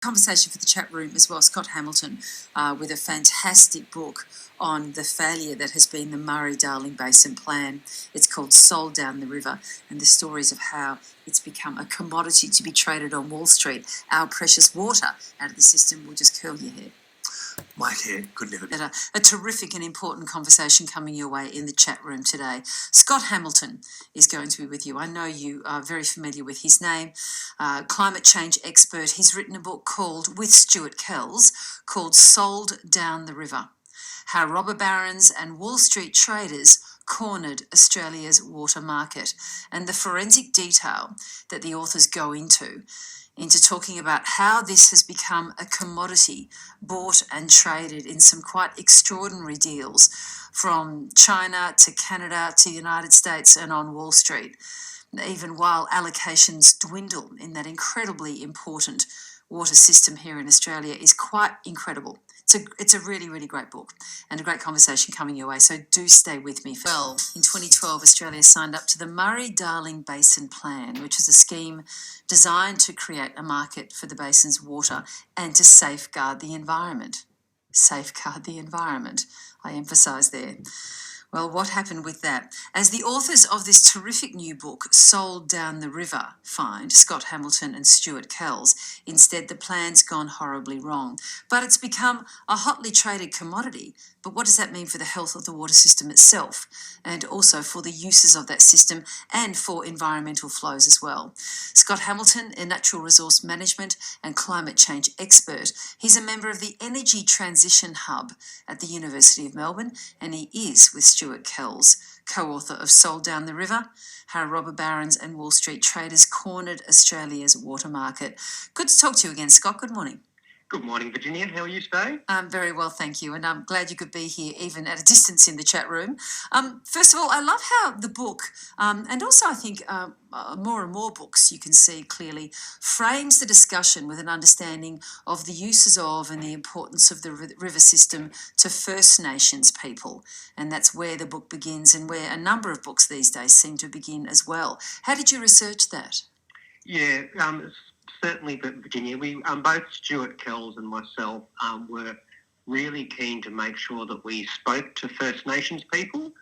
Conversation for the chat room as well, Scott Hamilton, with a fantastic book on the failure that has been the Murray-Darling Basin Plan. It's called Sold Down the River, and the stories of how it's become a commodity to be traded on Wall Street. Our precious water out of the system will just curl your hair. My hair could never be. A terrific and important conversation coming your way in the chat room today. Scott Hamilton is going to be with you. I know you are very familiar with his name. Climate change expert. He's written a book called, with Stuart Kells, called Sold Down the River: How Robber Barons and Wall Street Traders Cornered Australia's Water Market, and the forensic detail that the authors go into talking about how this has become a commodity bought and traded in some quite extraordinary deals from China to Canada to the United States and on Wall Street, even while allocations dwindle in that incredibly important water system here in Australia is quite incredible. It's a really, really great book and a great conversation coming your way, so do stay with me. Well, in 2012, Australia signed up to the Murray-Darling Basin Plan, which is a scheme designed to create a market for the basin's water and to safeguard the environment. Safeguard the environment, I emphasise there. Well, what happened with that? As the authors of this terrific new book, Sold Down the River, find, Scott Hamilton and Stuart Kells, instead the plan's gone horribly wrong. But it's become a hotly traded commodity. But what does that mean for the health of the water system itself, and also for the uses of that system and for environmental flows as well? Scott Hamilton, a natural resource management and climate change expert. He's a member of the Energy Transition Hub at the University of Melbourne, and he is, with Stuart Kells, co-author of Sold Down the River: How Robber Barons and Wall Street Traders Cornered Australia's Water Market. Good to talk to you again, Scott. Good morning. Good morning, Virginia. How are you today? Very well, thank you, and I'm glad you could be here even at a distance in the chat room. First of all, I love how the book, and also I think more and more books you can see clearly, frames the discussion with an understanding of the uses of and the importance of the river system to First Nations people, and that's where the book begins and where a number of books these days seem to begin as well. How did you research that? Yeah, certainly, Virginia. We both Stuart Kells and myself were really keen to make sure that we spoke to First Nations people.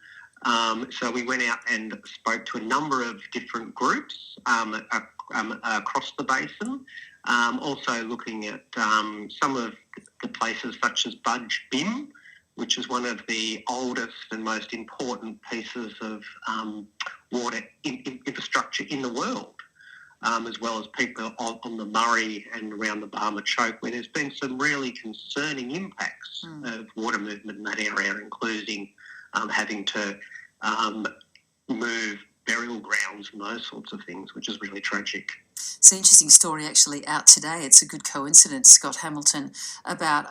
So we went out and spoke to a number of different groups across the basin. Also looking at some of the places such as Budge Bim, which is one of the oldest and most important pieces of water infrastructure in the world. As well as people on the Murray and around the Barmah Choke, where there's been some really concerning impacts of water movement in that area, including having to move burial grounds and those sorts of things, which is really tragic. It's an interesting story actually out today. It's a good coincidence, Scott Hamilton, about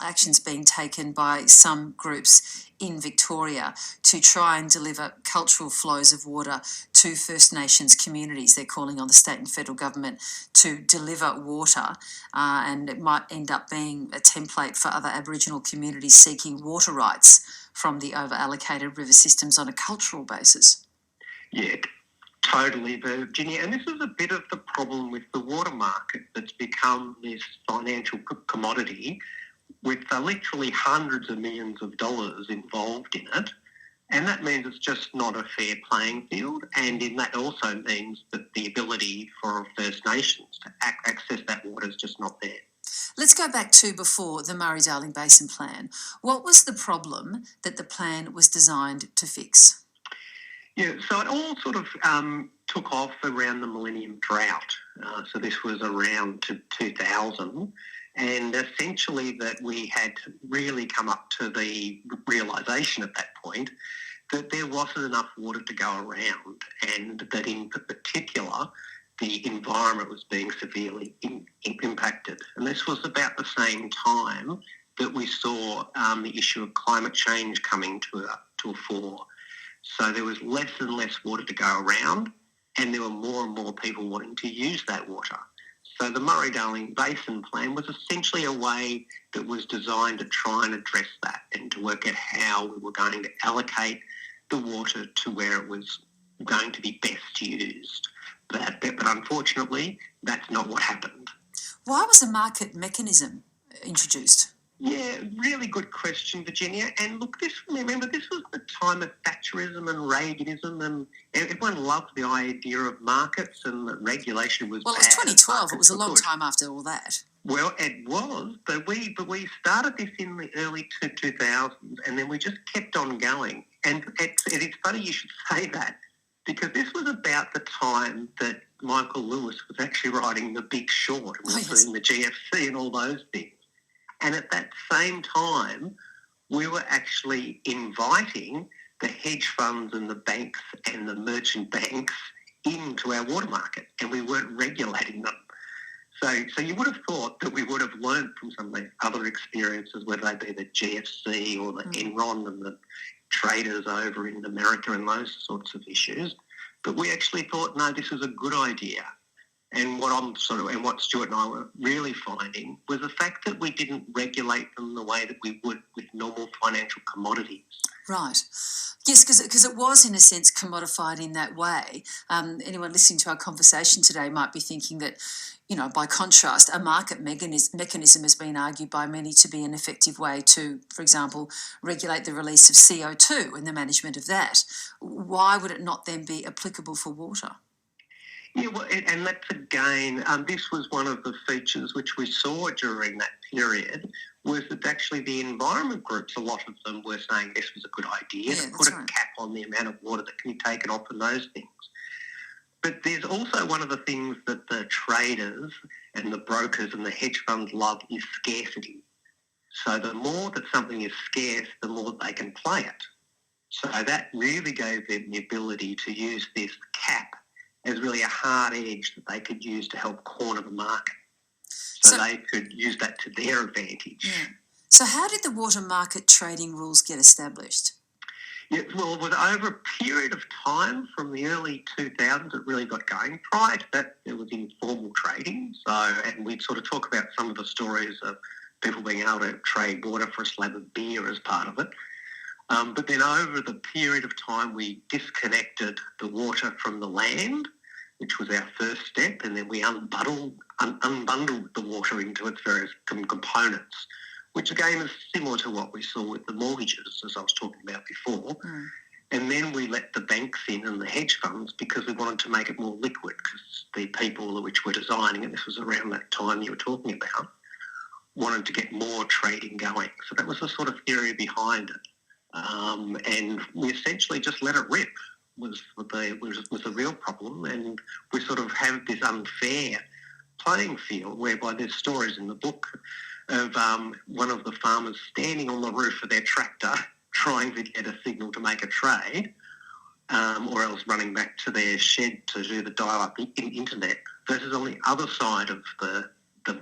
actions being taken by some groups in Victoria to try and deliver cultural flows of water to First Nations communities. They're calling on the state and federal government to deliver water, and it might end up being a template for other Aboriginal communities seeking water rights from the over-allocated river systems on a cultural basis. Yeah, totally, Virginia. And this is a bit of the problem with the water market that's become this financial commodity with literally hundreds of millions of dollars involved in it. And that means it's just not a fair playing field. And that also means that the ability for First Nations to access that water is just not there. Let's go back to before the Murray-Darling Basin Plan. What was the problem that the plan was designed to fix? Yeah, so it all sort of took off around the Millennium Drought. So this was around 2000. And essentially that we had really come up to the realisation at that point that there wasn't enough water to go around, and that in particular the environment was being severely impacted. And this was about the same time that we saw the issue of climate change coming to a fore. So there was less and less water to go around, and there were more and more people wanting to use that water. So the Murray-Darling Basin Plan was essentially a way that was designed to try and address that and to work out how we were going to allocate the water to where it was going to be best used. But unfortunately, that's not what happened. Why was a market mechanism introduced? Yeah, really good question, Virginia. And look, remember, this was the time of Thatcherism and Reaganism, and everyone loved the idea of markets and that regulation was Well, it bad. was 2012. It was a and long markets were time after all that. good. Well, it was, but we started this in the early 2000s, and then we just kept on going. And it's funny you should say that, because this was about the time that Michael Lewis was actually writing The Big Short, and yes. doing the GFC and all those things. And at that same time, we were actually inviting the hedge funds and the banks and the merchant banks into our water market, and we weren't regulating them. So you would have thought that we would have learned from some of these other experiences, whether they be the GFC or the Enron and the traders over in America and those sorts of issues. But we actually thought, no, this is a good idea. And what Stuart and I were really finding was the fact that we didn't regulate them the way that we would with normal financial commodities. Right. Yes, because it was, in a sense, commodified in that way. Anyone listening to our conversation today might be thinking that, by contrast, a market mechanism has been argued by many to be an effective way to, for example, regulate the release of CO2 and the management of that. Why would it not then be applicable for water? Yeah, well, and that's again, this was one of the features which we saw during that period, was that actually the environment groups, a lot of them were saying this was a good idea to put a cap on the amount of water that can be taken off and those things. But there's also one of the things that the traders and the brokers and the hedge funds love is scarcity. So the more that something is scarce, the more they can play it. So that really gave them the ability to use this cap as really a hard edge that they could use to help corner the market. So they could use that to their advantage. Yeah. So how did the water market trading rules get established? Yeah, well, it was over a period of time from the early 2000s it really got going. Prior to that, there was informal trading. And we'd sort of talk about some of the stories of people being able to trade water for a slab of beer as part of it. But then over the period of time, we disconnected the water from the land, which was our first step, and then we unbundled the water into its various components, which again is similar to what we saw with the mortgages, as I was talking about before. And then we let the banks in and the hedge funds because we wanted to make it more liquid, because the people which were designing it, this was around that time you were talking about, wanted to get more trading going. So that was the sort of theory behind it. And we essentially just let it rip was the real problem, and we sort of have this unfair playing field whereby there's stories in the book of one of the farmers standing on the roof of their tractor trying to get a signal to make a trade, or else running back to their shed to do the dial-up internet, versus on the other side of the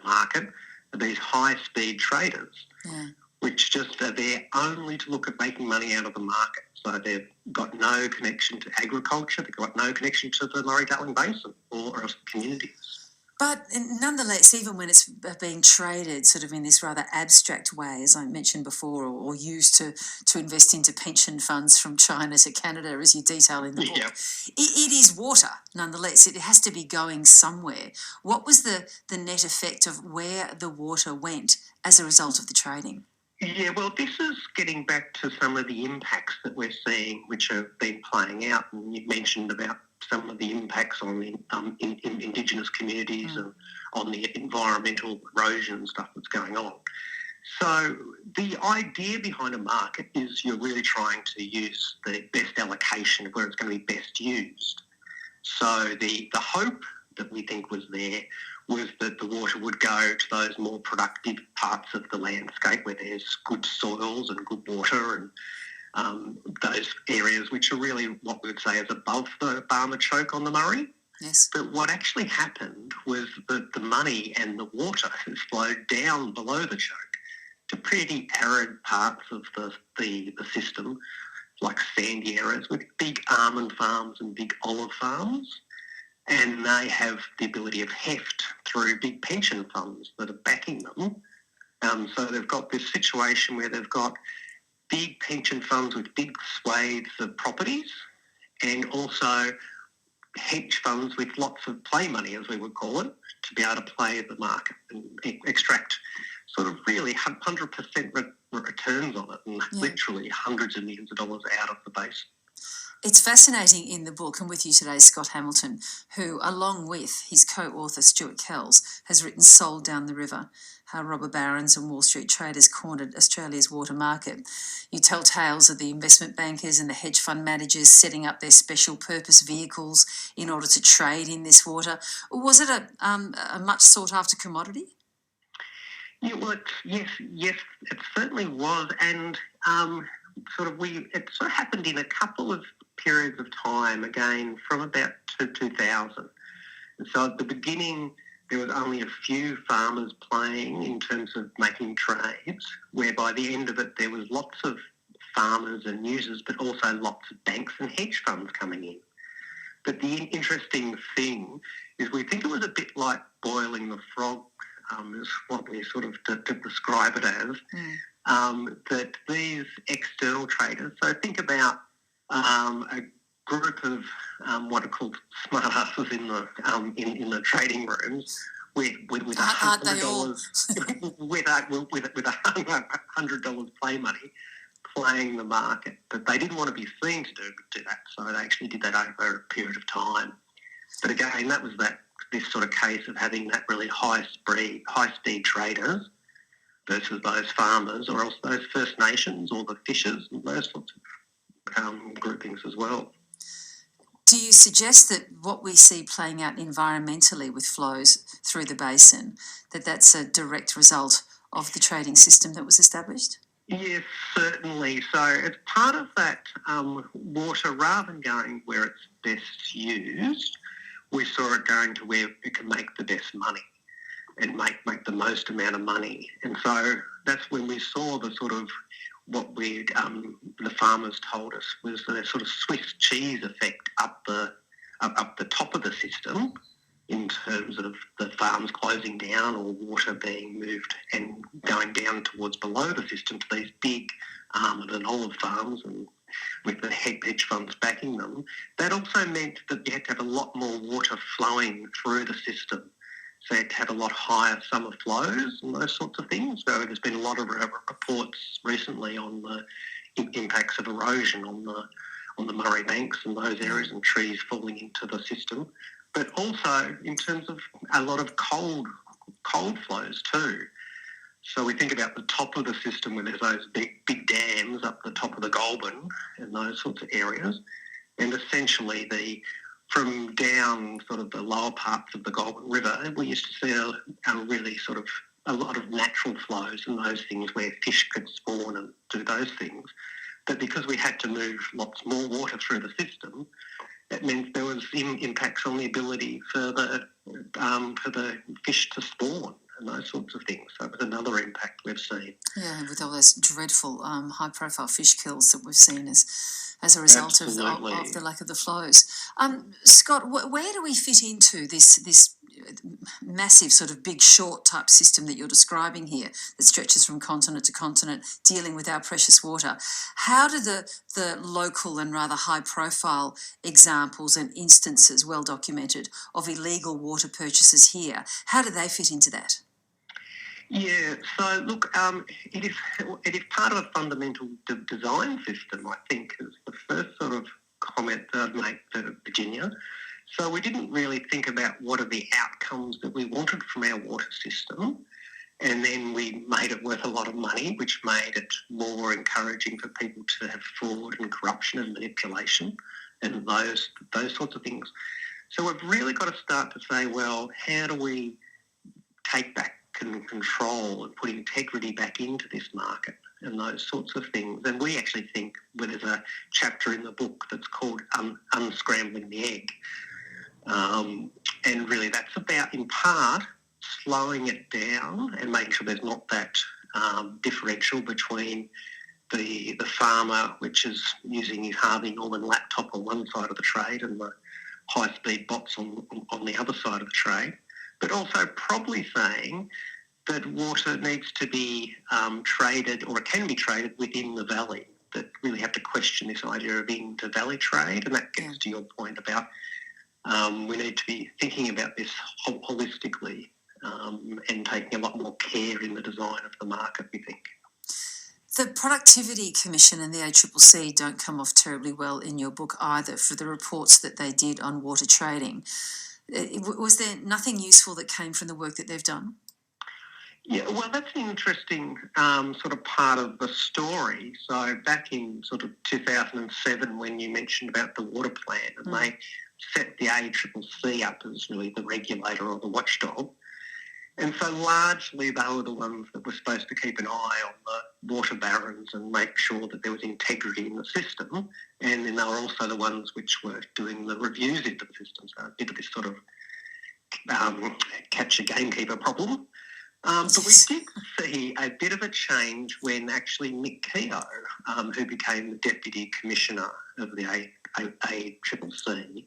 market are these high-speed traders. Yeah. Which just are there only to look at making money out of the market. So they've got no connection to agriculture, they've got no connection to the Murray-Darling Basin or else communities. But nonetheless, even when it's being traded sort of in this rather abstract way, as I mentioned before, or used to invest into pension funds from China to Canada, as you detail in the book, it is water nonetheless. It has to be going somewhere. What was the net effect of where the water went as a result of the trading? Yeah, well, this is getting back to some of the impacts that we're seeing, which have been playing out. And you mentioned about some of the impacts on the in Indigenous communities and on the environmental erosion and stuff that's going on. So the idea behind a market is you're really trying to use the best allocation of where it's going to be best used. So the hope that we think was there was that the water would go to those more productive parts of the landscape where there's good soils and good water, and those areas which are really what we would say is above the Barmah Choke on the Murray. Yes. But what actually happened was that the money and the water has flowed down below the choke to pretty arid parts of the system, like sandy areas with big almond farms and big olive farms. And they have the ability of heft through big pension funds that are backing them. So they've got this situation where they've got big pension funds with big swathes of properties, and also hedge funds with lots of play money, as we would call it, to be able to play the market and extract sort of really 100% returns on it, and literally hundreds of millions of dollars out of the base. It's fascinating in the book, and with you today, Scott Hamilton, who, along with his co-author Stuart Kells, has written Sold Down the River, How Robber Barons and Wall Street Traders Cornered Australia's Water Market. You tell tales of the investment bankers and the hedge fund managers setting up their special purpose vehicles in order to trade in this water. Was it a much sought-after commodity? Yeah, well, yes, it certainly was, and it sort of happened in a couple of periods of time, again, from about 2000. And so at the beginning, there was only a few farmers playing in terms of making trades, where by the end of it, there was lots of farmers and users, but also lots of banks and hedge funds coming in. But the interesting thing is we think it was a bit like boiling the frog, is what we sort of to describe it as, that these external traders, so think about a group of what are called smart asses in the trading rooms with $100 with $100 play money playing the market, but they didn't want to be seen to do that, so they actually did that over a period of time. But again, that was this sort of case of having that really high speed traders versus those farmers, or else those First Nations or the fishers and those sorts of groupings as well. Do you suggest that what we see playing out environmentally with flows through the basin, that's a direct result of the trading system that was established? Yes, certainly. So it's part of that water, rather than going where it's best used, we saw it going to where it can make the best money and make the most amount of money. And so that's when we saw the sort of what the farmers told us was the sort of Swiss cheese effect up the top of the system, in terms of the farms closing down or water being moved and going down towards below the system to these big almond and olive farms, and with the hedge funds backing them. That also meant that you had to have a lot more water flowing through the system. So you had to have a lot higher summer flows and those sorts of things. So there's been a lot of reports recently on the impacts of erosion on the Murray banks and those areas, and trees falling into the system. But also in terms of a lot of cold flows too. So we think about the top of the system where there's those big dams up the top of the Goulburn and those sorts of areas, and essentially from down sort of the lower parts of the Goulburn River, we used to see a really sort of a lot of natural flows and those things where fish could spawn and do those things. But because we had to move lots more water through the system, that meant there was impacts on the ability for the fish to spawn and those sorts of things. So it was another impact we've seen. Yeah, with all those dreadful high-profile fish kills that we've seen as a result of the lack of the flows. Scott, where do we fit into this massive sort of big short type system that you're describing here that stretches from continent to continent, dealing with our precious water? How do the local and rather high-profile examples and instances, well documented, of illegal water purchases here, how do they fit into that? Yeah, so look, it is part of a fundamental design system, I think, is the first sort of comment that I'd make to Virginia. So we didn't really think about what are the outcomes that we wanted from our water system, and then we made it worth a lot of money, which made it more encouraging for people to have fraud and corruption and manipulation and those sorts of things. So we've really got to start to say, well, how do we take back control and put integrity back into this market and those sorts of things? And we actually think, well, there's a chapter in the book that's called Unscrambling the Egg. And really that's about, in part, slowing it down and making sure there's not that differential between the farmer, which is using his Harvey Norman laptop on one side of the trade, and the high-speed bots on the other side of the trade. But also probably saying that water needs to be traded, or it can be traded within the valley, that really have to question this idea of into-valley trade. And that gets to your point about We need to be thinking about this holistically and taking a lot more care in the design of the market, we think. The Productivity Commission and the ACCC don't come off terribly well in your book either for the reports that they did on water trading. Was there nothing useful that came from the work that they've done? Yeah, well, that's an interesting sort of part of the story. So back in sort of 2007, when you mentioned about the water plan, and they set the ACCC up as really the regulator or the watchdog. And so largely they were the ones that were supposed to keep an eye on the water barons and make sure that there was integrity in the system. And then they were also the ones which were doing the reviews into the system. So a bit of this sort of catch a gamekeeper problem. But we did see a bit of a change when actually Nick Keogh, who became the Deputy Commissioner of the ACCC,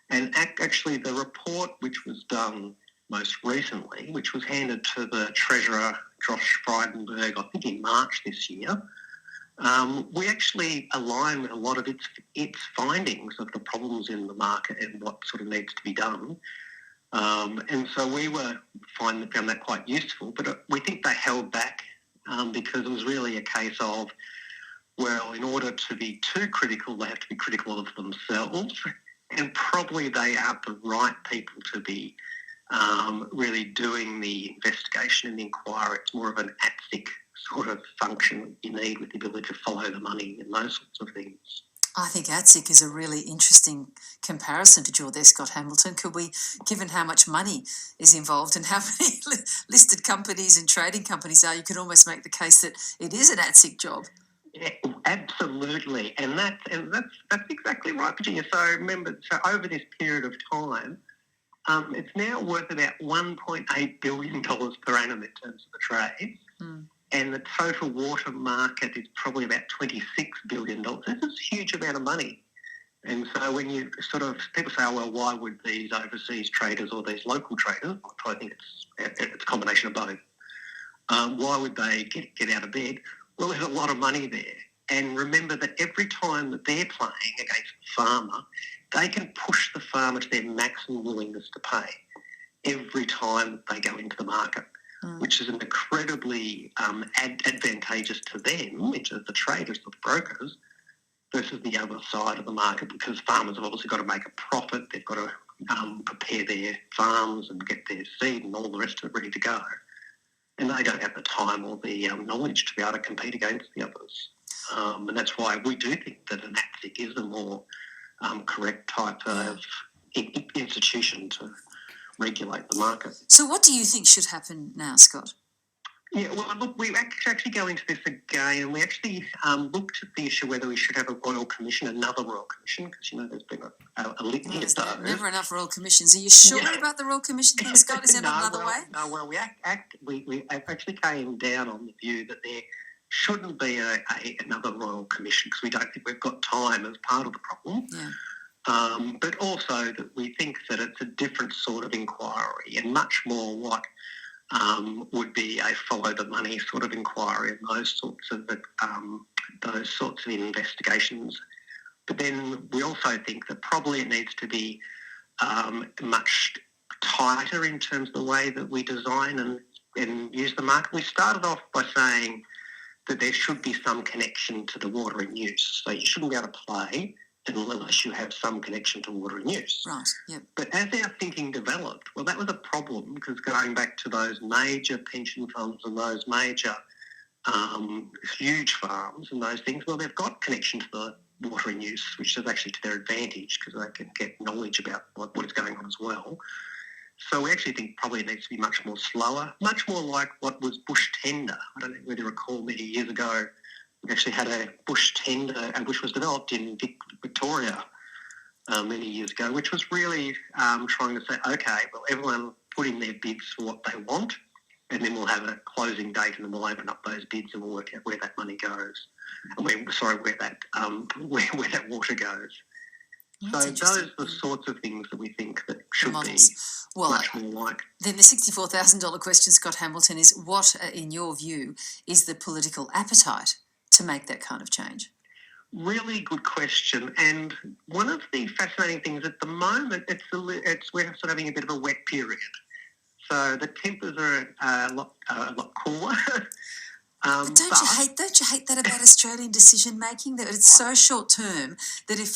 and actually the report which was done most recently, which was handed to the Treasurer, Josh Frydenberg, I think in March this year, we actually align with a lot of its findings of the problems in the market and what sort of needs to be done. And so we found that quite useful, but we think they held back because it was really a case of, well, in order to be too critical, they have to be critical of themselves, and probably they aren't the right people to be really doing the investigation and the inquiry. It's more of an ATSIC sort of function you need with the ability to follow the money and those sorts of things. I think ATSIC is a really interesting comparison to draw there, Scott Hamilton. Could we, given how much money is involved and how many listed companies and trading companies are, you could almost make the case that it is an ATSIC job. Yeah, absolutely, and that's exactly right, Virginia. So remember, over this period of time, it's now worth about $1.8 billion per annum in terms of the trade. And the total water market is probably about $26 billion. That's a huge amount of money. And so when you people say, oh, well, why would these overseas traders or these local traders, I think it's a combination of both, why would they get out of bed? Well, there's a lot of money there. And remember that every time that they're playing against the farmer, they can push the farmer to their maximum willingness to pay every time they go into the market, which is incredibly advantageous to them, which is the traders or the brokers, versus the other side of the market, because farmers have obviously got to make a profit. They've got to prepare their farms and get their seed and all the rest of it ready to go. And they don't have the time or the knowledge to be able to compete against the others. And that's why we do think that an ATSIC is a more correct type of institution to regulate the market. So what do you think should happen now, Scott? Yeah, well, look, we actually go into this again, and we actually looked at the issue whether we should have a royal commission, another royal commission, because, there's been a litany of those. Never enough royal commissions. Are you sure about the royal commission thing, Scott? Is there another way? No, well, we actually came down on the view that there shouldn't be another royal commission, because we don't think we've got time as part of the problem. Yeah. But also that we think that it's a different sort of inquiry and much more what would be a follow the money sort of inquiry and those sorts of investigations. But then we also think that probably it needs to be much tighter in terms of the way that we design and use the market. We started off by saying that there should be some connection to the water in use. So you shouldn't be able to play unless you have some connection to water and use. Right, yep. But as our thinking developed, well, that was a problem, because going back to those major pension funds and those major huge farms and those things, well, they've got connection to the water and use, which is actually to their advantage, because they can get knowledge about what is going on as well. So we actually think probably it needs to be much more slower, much more like what was bush tender. I don't know whether you recall many years ago, we actually had a bush tender, which was developed in Victoria many years ago, which was really trying to say, okay, well, everyone put in their bids for what they want, and then we'll have a closing date, and then we'll open up those bids and we'll work out where that money goes, and where that water goes. So those are the sorts of things that we think that should be much more like. Then the $64,000 question, Scott Hamilton, is what, in your view, is the political appetite to make that kind of change? Really good question. And one of the fascinating things at the moment, we're sort of having a bit of a wet period. So the temperatures are a lot cooler. But don't you hate that about Australian decision making? That it's so short term that if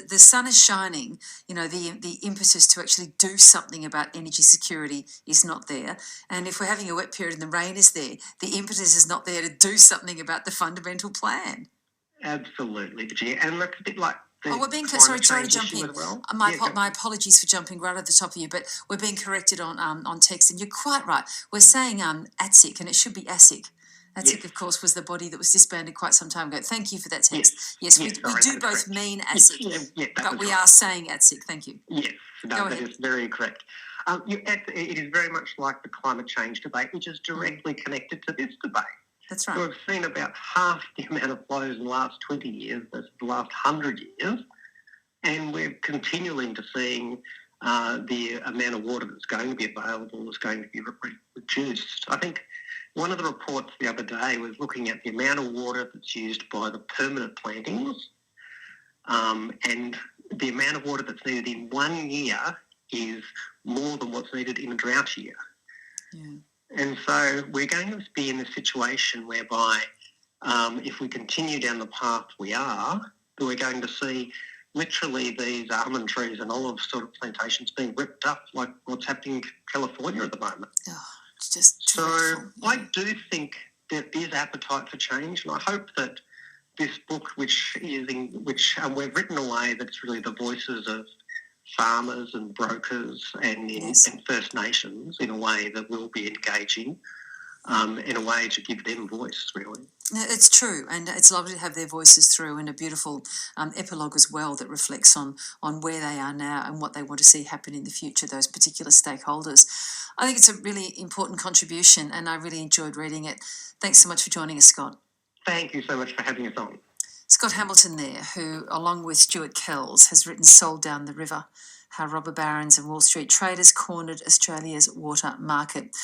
the sun is shining, you know, the impetus to actually do something about energy security is not there. And if we're having a wet period and the rain is there, the impetus is not there to do something about the fundamental plan. Absolutely, Virginia. And that's a bit like the we're being climate sorry to change jump issue in. as well. My apologies for jumping right at the top of you, but we're being corrected on text, and you're quite right. We're saying ATSIC, and it should be ASIC. ATSIC, Yes. of course, was the body that was disbanded quite some time ago. Thank you for that text. Yes, we sorry, do both correct. mean ASIC, but we are saying ATSIC. Thank you. Yes, Go ahead. That is very correct. It is very much like the climate change debate, which is directly connected to this debate. That's right. So we've seen about half the amount of flows in the last 20 years versus the last 100 years, and we're continuing to seeing the amount of water that's going to be available is going to be reduced. I think one of the reports the other day was looking at the amount of water that's used by the permanent plantings, and the amount of water that's needed in 1 year is more than what's needed in a drought year. Yeah. And so we're going to be in a situation whereby if we continue down the path we are, we're going to see literally these almond trees and olive sort of plantations being ripped up like what's happening in California at the moment. Oh, it's just so dreadful. I do think there is appetite for change, and I hope that this book, which we've written away, that's really the voices of farmers and brokers and First Nations in a way that we'll be engaging in a way to give them voice, really. It's true, and it's lovely to have their voices through, and a beautiful epilogue as well that reflects on where they are now and what they want to see happen in the future, those particular stakeholders. I think it's a really important contribution, and I really enjoyed reading it. Thanks so much for joining us, Scott. Thank you so much for having us on. Scott Hamilton there, who, along with Stuart Kells, has written Sold Down the River, How Robber Barons and Wall Street Traders Cornered Australia's Water Market.